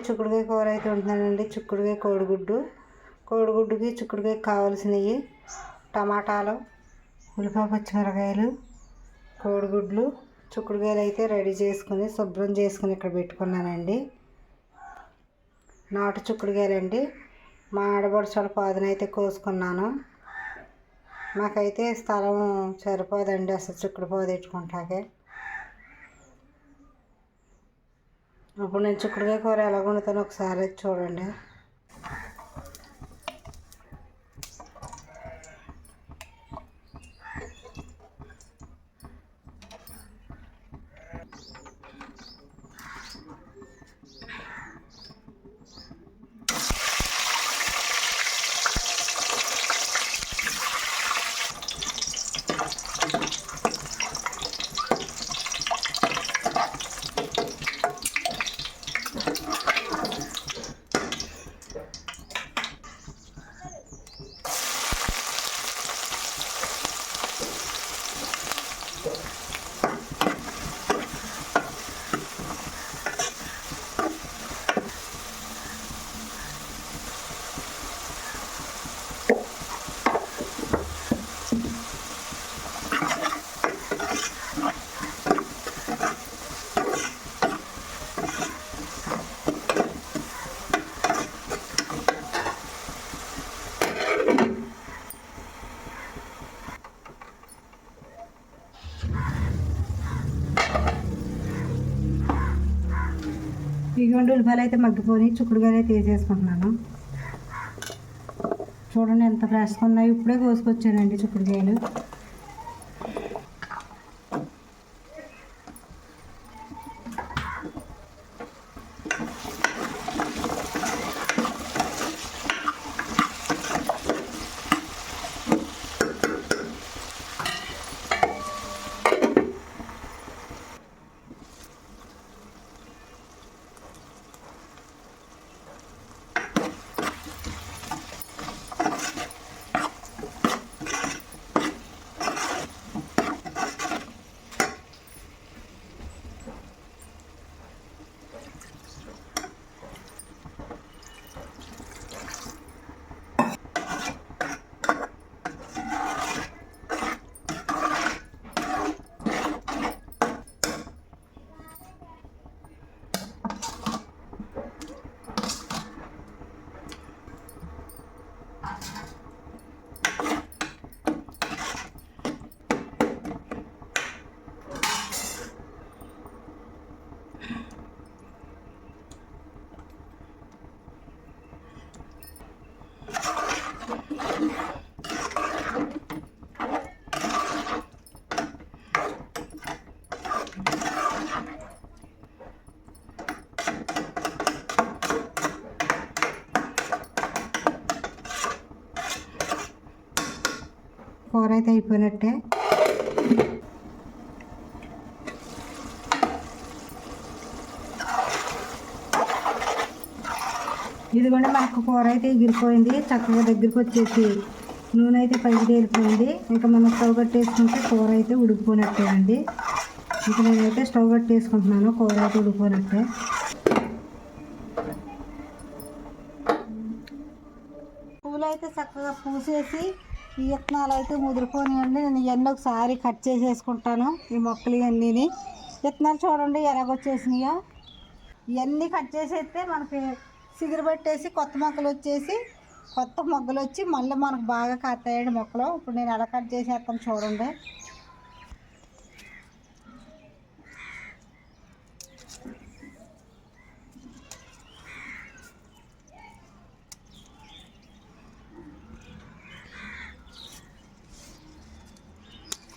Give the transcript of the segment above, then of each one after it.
చిక్కుడుకాయ కూర అయితే ఉంటున్నానండి. చిక్కుడుకాయ కోడిగుడ్డుకి చిక్కుడుకాయ కావాల్సినవి టమాటాలు, ఉల్లిపాయ, పచ్చిమిరకాయలు, కోడిగుడ్లు, చిక్కుడుకాయలు అయితే రెడీ చేసుకుని శుభ్రం చేసుకుని ఇక్కడ పెట్టుకున్నానండి. నాటు చిక్కుడుకాయలండి. మా ఆడపడుచుల పాదునైతే కోసుకున్నాను. నాకైతే స్థలం సరిపోదండి అసలు చిక్కుడు పాదు పెట్టుకుంటాకే. ఇప్పుడు నేను చిక్కుడుకాయ కూర ఎలా వండుతానో ఒకసారి చూడండి. ఇటువంటి ఉల్లిపాయలు అయితే మగ్గిపోయి చిక్కుడుకాయలు అయితే వేసేసుకుంటున్నాను. చూడండి ఎంత ఫ్రెష్గా ఉన్నాయి. ఇప్పుడే కోసుకొచ్చానండి చిక్కుడుకాయలు. కూర అయితే అయిపోయినట్టే. ఇదిగోండి మనకు కూర అయితే ఎగిరిపోయింది. చక్కగా దగ్గరికి వచ్చేసి నూనె అయితే పైకి తేలిపోయింది. ఇంకా మనం స్టవ్ కట్టేసుకుంటే కూర అయితే ఉడికిపోయినట్టే అండి. ఇంకా నేనైతే స్టవ్ కట్టేసుకుంటున్నాను. కూర అయితే ఉడికిపోయినట్టే. పూలు అయితే చక్కగా పూసేసి ఈ విత్తనాలు అయితే ముదిరిపోయినాయండి. నేను ఇవన్నీ ఒకసారి కట్ చేసేసుకుంటాను. ఈ మొక్కలు ఇవన్నీ విత్తనాలు చూడండి ఎలాగొచ్చేసినాయో. ఇవన్నీ కట్ చేసేస్తే మనకి సిగురు పెట్టేసి కొత్త మొగ్గలు వచ్చి మళ్ళీ మనకు బాగా కాస్తాయండి మొక్కలు. ఇప్పుడు నేను ఎలా కట్ చేసేస్తాను చూడండి.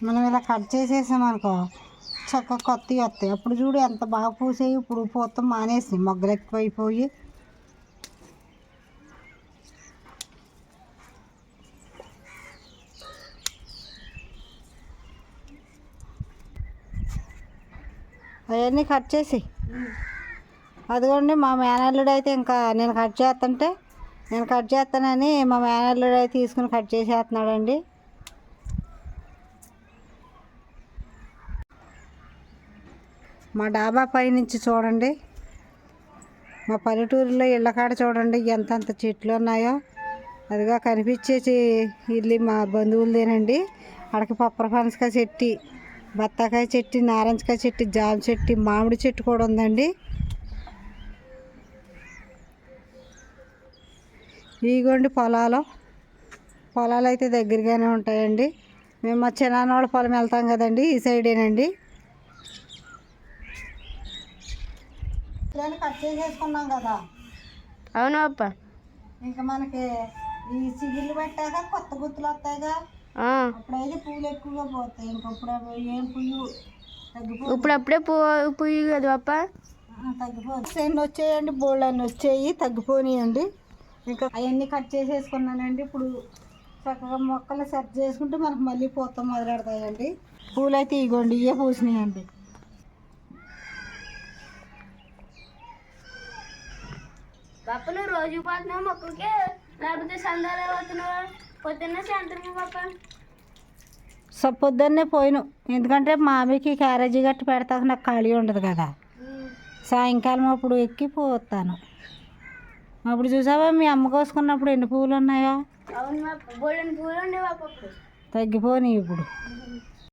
మనం ఇలా కట్ చేసేసామనుకో చక్కగా కొత్తవి వస్తాయి. అప్పుడు చూడు ఎంత బాగా పూసాయి. ఇప్పుడు పూతం మానేసి మొగ్గలు ఎక్కువైపోయి అవన్నీ కట్ చేసి అదిగోండి మా మేనల్లుడు అయితే ఇంకా నేను కట్ చేస్తానని మా మేనల్లుడు అయితే తీసుకుని కట్ చేసేస్తున్నాడండి. మా డాబా పై నుంచి చూడండి మా పల్లెటూరులో ఇళ్ళ కాడ చూడండి ఎంతంత చెట్లు ఉన్నాయో. అదిగా కనిపించే ఇల్లు మా బంధువులదేనండి. అక్కడికి పప్పరపనసకాయ చెట్టు, బత్తాకాయ చెట్టు, నారింజకాయ చెట్టు, జామ చెట్టు, మామిడి చెట్టు కూడా ఉందండి. ఇగోండి పొలాలు అయితే దగ్గరగానే ఉంటాయండి. మేము మా చిన్నాన్నోళ్ళ పొలం వెళ్తాం కదండి, ఈ సైడేనండి. కట్ చేసేసుకున్నాం కదా. అవును అప్ప. ఇంకా మనకి ఈ సిగిళ్ళు పెట్టాక కొత్త గుత్తులు వస్తాయిగా, అప్పుడైతే పూలు ఎక్కువగా పోతాయి. ఇంకప్పుడు ఏం పువ్వు తగ్గిపోయి ఇప్పుడప్పుడే పువ్వు కదా అప్ప, తగ్గిపోతాయి. ఎన్ని వచ్చాయండి, బోళ్ళు అన్నీ వచ్చాయి, తగ్గిపోయినాయండి. ఇంకా అవన్నీ కట్ చేసేసుకున్నానండి. ఇప్పుడు చక్కగా మొక్కలు సెట్ చేసుకుంటే మనకు మళ్ళీ పూత మొదలెడతాయండి. పూలు అయితే ఇగోండి ఇవే పూసినాయండి. పాప నువ్వు రోజు పోతున్నావు మొక్కలకి, లేకపోతే సందాలు అవుతున్నావా? పొద్దున్న సాయంత్రం పాప పొద్దున్నే పోయిను, ఎందుకంటే మా ఆమెకి క్యారేజీ గట్టి పెడతాక నాకు ఖాళీ ఉండదు కదా. సాయంకాలం అప్పుడు ఎక్కి పోతాను. అప్పుడు చూసావా మీ అమ్మ కోసుకున్నప్పుడు ఎన్ని పువ్వులు ఉన్నాయో. అవును బోళ్ళని పువ్వులు ఉండేవా? తగ్గిపోయినాయి ఇప్పుడు.